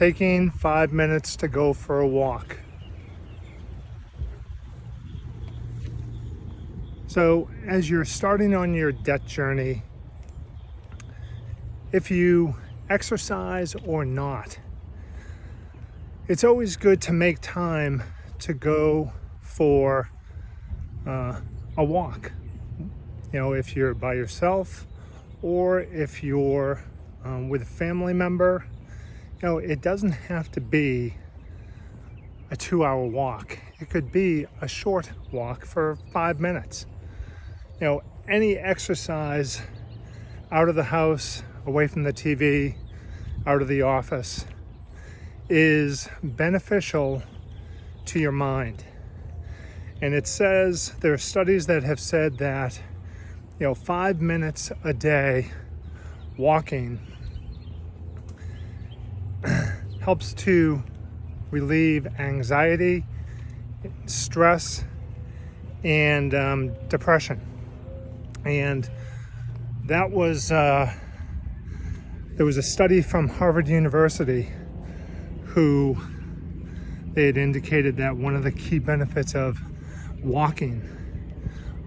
taking 5 minutes to go for a walk. So as you're starting on your debt journey, if you exercise or not, it's always good to make time to go for a walk. If you're by yourself or if you're with a family member, it doesn't have to be a 2-hour walk. It could be a short walk for 5 minutes. Any exercise out of the house, away from the TV, out of the office, is beneficial to your mind. And it says, there are studies that have said that 5 minutes a day walking helps to relieve anxiety, stress, and depression. And that was there was a study from Harvard University who they had indicated that one of the key benefits of walking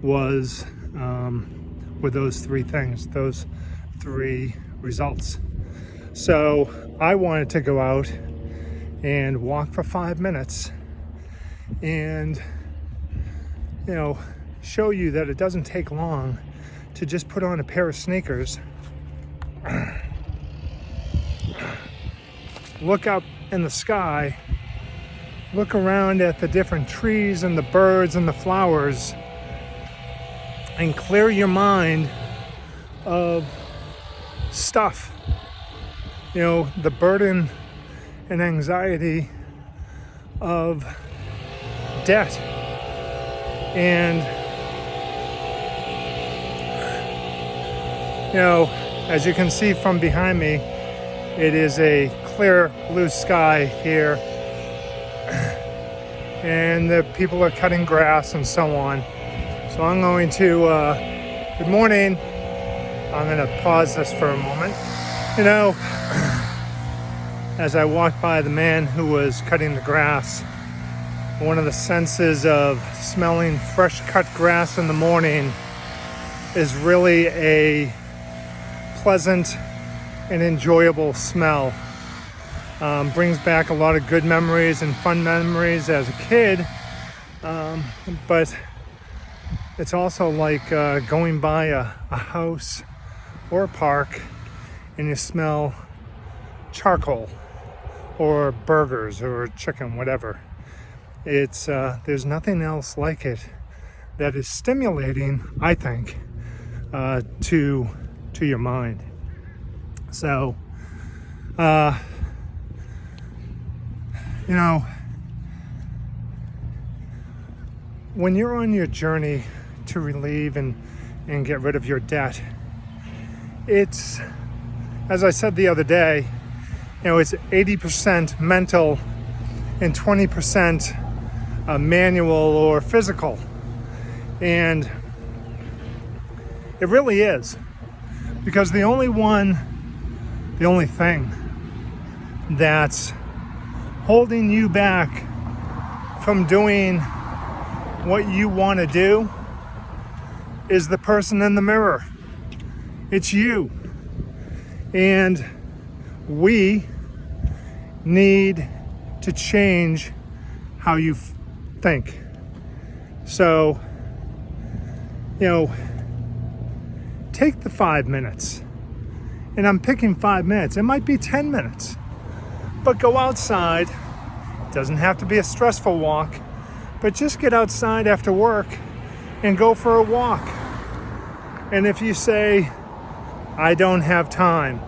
was with those three things, those three results. So I wanted to go out and walk for 5 minutes and show you that it doesn't take long to just put on a pair of sneakers, look up in the sky, look around at the different trees and the birds and the flowers, and clear your mind of stuff. The burden and anxiety of debt. And as you can see from behind me, it is a clear blue sky here, and the people are cutting grass and so on. So I'm going to, good morning. I'm going to pause this for a moment. As I walked by the man who was cutting the grass, one of the senses of smelling fresh cut grass in the morning is really a pleasant and enjoyable smell. Brings back a lot of good memories and fun memories as a kid, but it's also like going by a house or a park and you smell charcoal or burgers or chicken, whatever. It's there's nothing else like it that is stimulating, I think, to your mind. So, when you're on your journey to relieve and get rid of your debt, it's, as I said the other day, it's 80% mental and 20% manual or physical. And it really is. Because the only thing that's holding you back from doing what you want to do is the person in the mirror. It's you. And we need to change how you think. So, take the 5 minutes. And I'm picking 5 minutes. It might be 10 minutes. But go outside. It doesn't have to be a stressful walk. But just get outside after work and go for a walk. And if you say, I don't have time,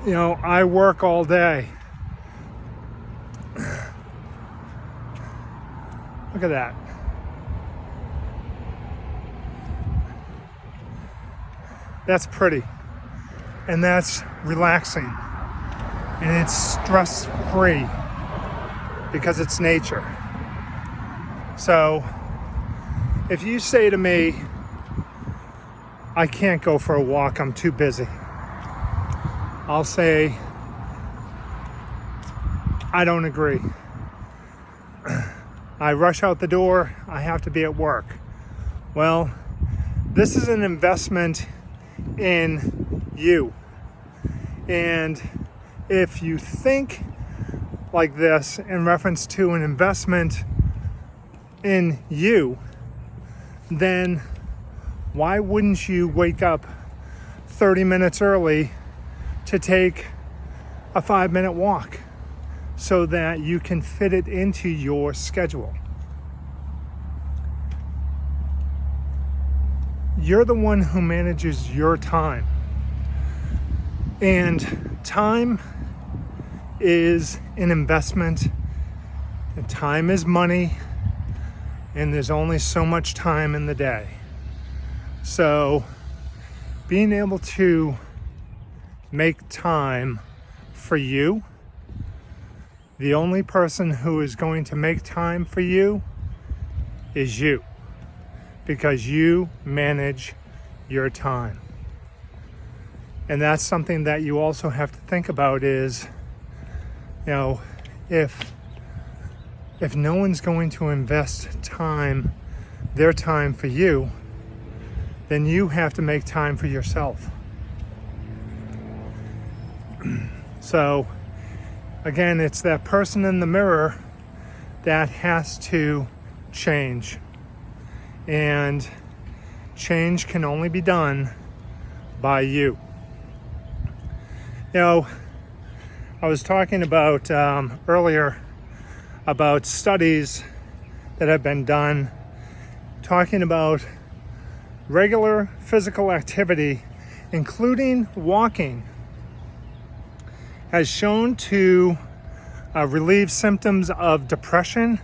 I work all day. Look at that. That's pretty. And that's relaxing. And it's stress-free because it's nature. So if you say to me, I can't go for a walk, I'm too busy, I'll say, I don't agree. I rush out the door, I have to be at work. Well, this is an investment in you. And if you think like this in reference to an investment in you, then why wouldn't you wake up 30 minutes early to take a 5-minute walk so that you can fit it into your schedule? You're the one who manages your time. And time is an investment, and time is money, and there's only so much time in the day. So being able to make time for you, the only person who is going to make time for you is you, because you manage your time. And that's something that you also have to think about is, if no one's going to invest their time for you, then you have to make time for yourself. So again, it's that person in the mirror that has to change. And change can only be done by you. I was talking about earlier about studies that have been done talking about regular physical activity, including walking, has shown to relieve symptoms of depression,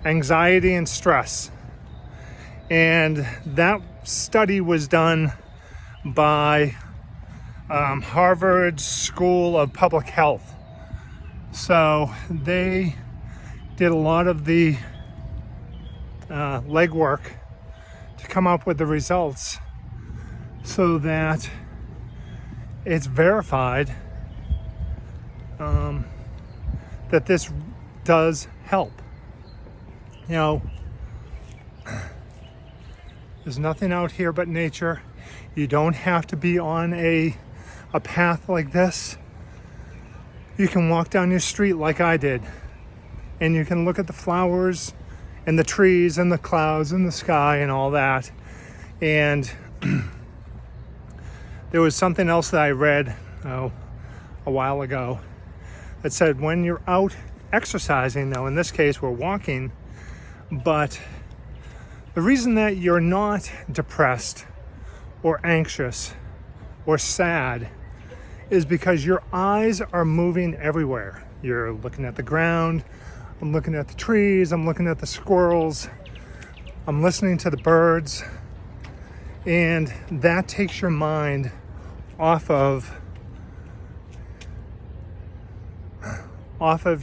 anxiety, and stress. And that study was done by Harvard School of Public Health. So they did a lot of the legwork to come up with the results so that it's verified that this does help. There's nothing out here but nature. You don't have to be on a path like this. You can walk down your street like I did, and you can look at the flowers and the trees and the clouds and the sky and all that. And there was something else that I read a while ago that said when you're out exercising, now in this case we're walking, but the reason that you're not depressed or anxious or sad is because your eyes are moving everywhere. You're looking at the ground, I'm looking at the trees, I'm looking at the squirrels, I'm listening to the birds, and that takes your mind off of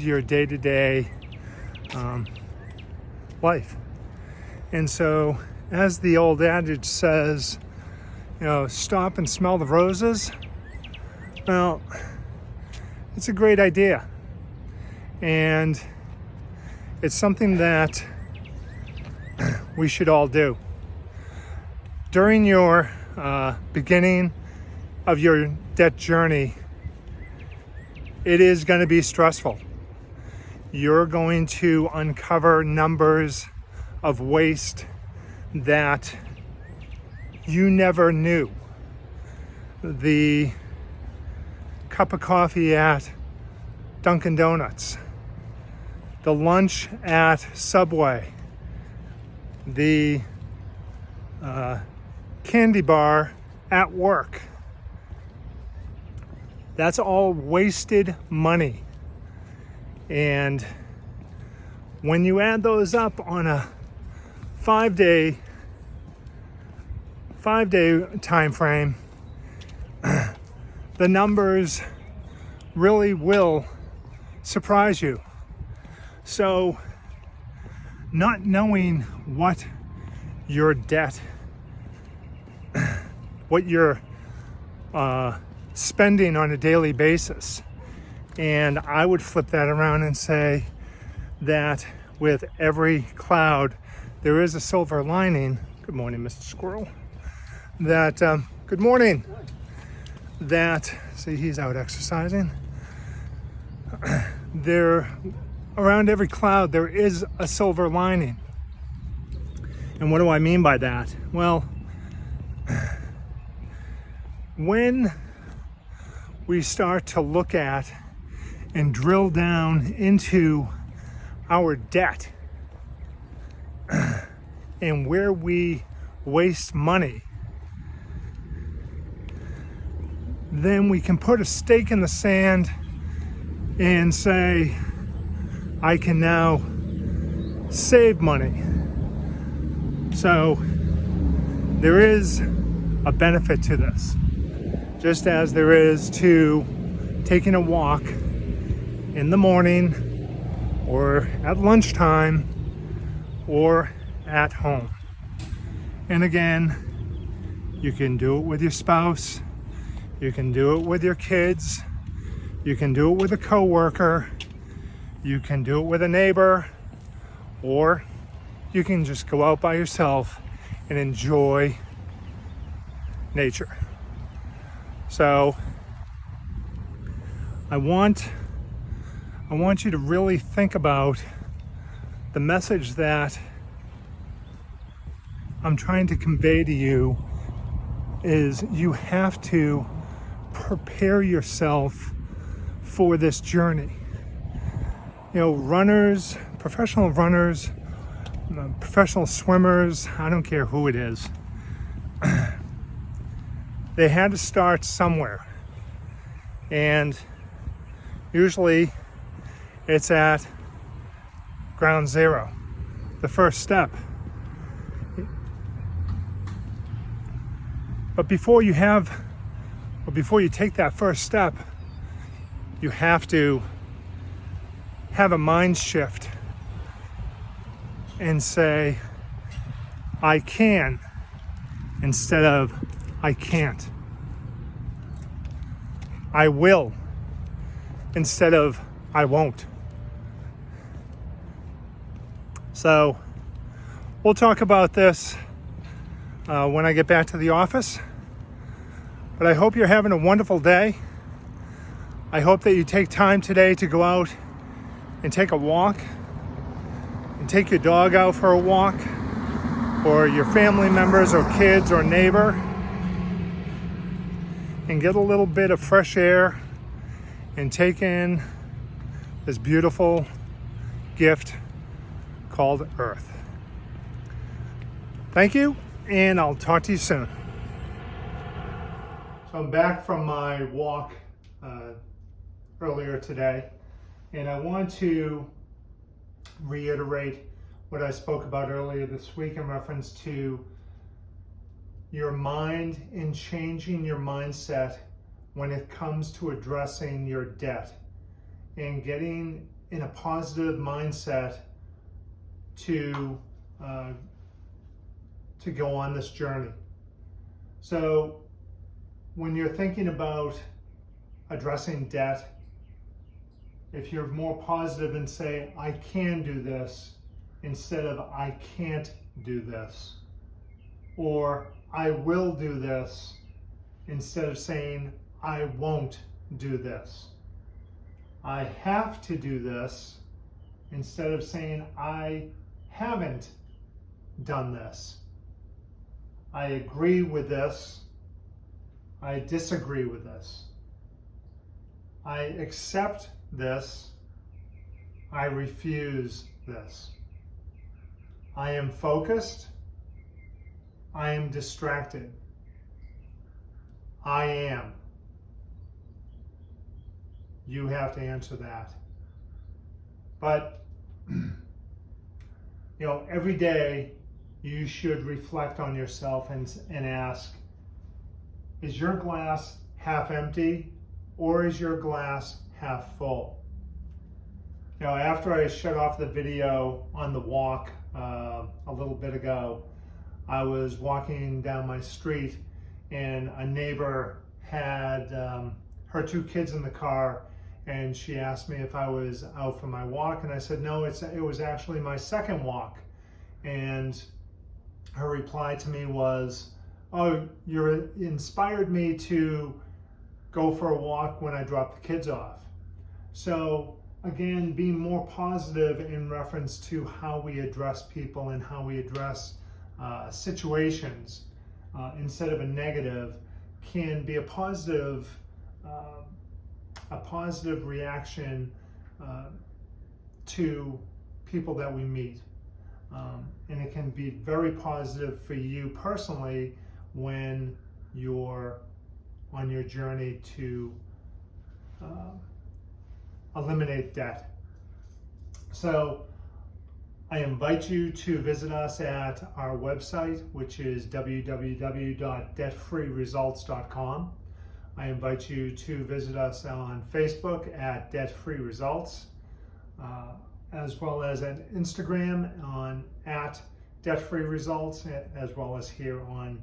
your day-to-day life. And so, as the old adage says, stop and smell the roses. Well, it's a great idea. And it's something that we should all do. During your beginning of your debt journey, it is going to be stressful. You're going to uncover numbers of waste that you never knew. The cup of coffee at Dunkin' Donuts, the lunch at Subway, the candy bar at work. That's all wasted money. And when you add those up on a 5-day time frame, the numbers really will surprise you. So, not knowing what your debt, what you're spending on a daily basis, And I would flip that around and say that with every cloud, there is a silver lining. Good morning, Mr. Squirrel. That, good morning. That, see, he's out exercising. Around every cloud, there is a silver lining. And what do I mean by that? Well, when we start to look at and drill down into our debt and where we waste money, then we can put a stake in the sand and say, I can now save money. So there is a benefit to this, just as there is to taking a walk in the morning or at lunchtime or at home. And again, you can do it with your spouse, you can do it with your kids, you can do it with a coworker, you can do it with a neighbor, or you can just go out by yourself and enjoy nature. So I want you to really think about the message that I'm trying to convey to you is you have to prepare yourself for this journey. You know, runners, professional runners, professional swimmers, I don't care who it is, they had to start somewhere. And usually it's at ground zero, the first step. But before you take that first step, you have to have a mind shift and say, I can, instead of I can't. I will, instead of I won't. So we'll talk about this when I get back to the office. But I hope you're having a wonderful day. I hope that you take time today to go out and take a walk, and take your dog out for a walk, or your family members or kids or neighbor, and get a little bit of fresh air and take in this beautiful gift called Earth. Thank you, and I'll talk to you soon. So I'm back from my walk earlier today, and I want to reiterate what I spoke about earlier this week in reference to your mind and changing your mindset when it comes to addressing your debt and getting in a positive mindset to go on this journey. So when you're thinking about addressing debt, if you're more positive and say, I can do this, instead of I can't do this, or I will do this, instead of saying I won't do this. I have to do this, instead of saying I haven't done this. I agree with this. I disagree with this. I accept this. I refuse this. I am focused. I am distracted. I am. You have to answer that. But, every day you should reflect on yourself and ask, is your glass half empty or is your glass half full? After I shut off the video on the walk a little bit ago, I was walking down my street and a neighbor had her two kids in the car, and she asked me if I was out for my walk, and I said no, it was actually my second walk. And her reply to me was, oh, you inspired me to go for a walk when I drop the kids off. So again, being more positive in reference to how we address people and how we address situations instead of a negative can be a positive reaction to people that we meet. And it can be very positive for you personally when you're on your journey to eliminate debt. So I invite you to visit us at our website, which is www.debtfreeresults.com. I invite you to visit us on Facebook at Debt Free Results, as well as at Instagram on at Debt Free Results, as well as here on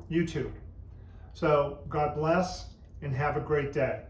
YouTube. So God bless and have a great day.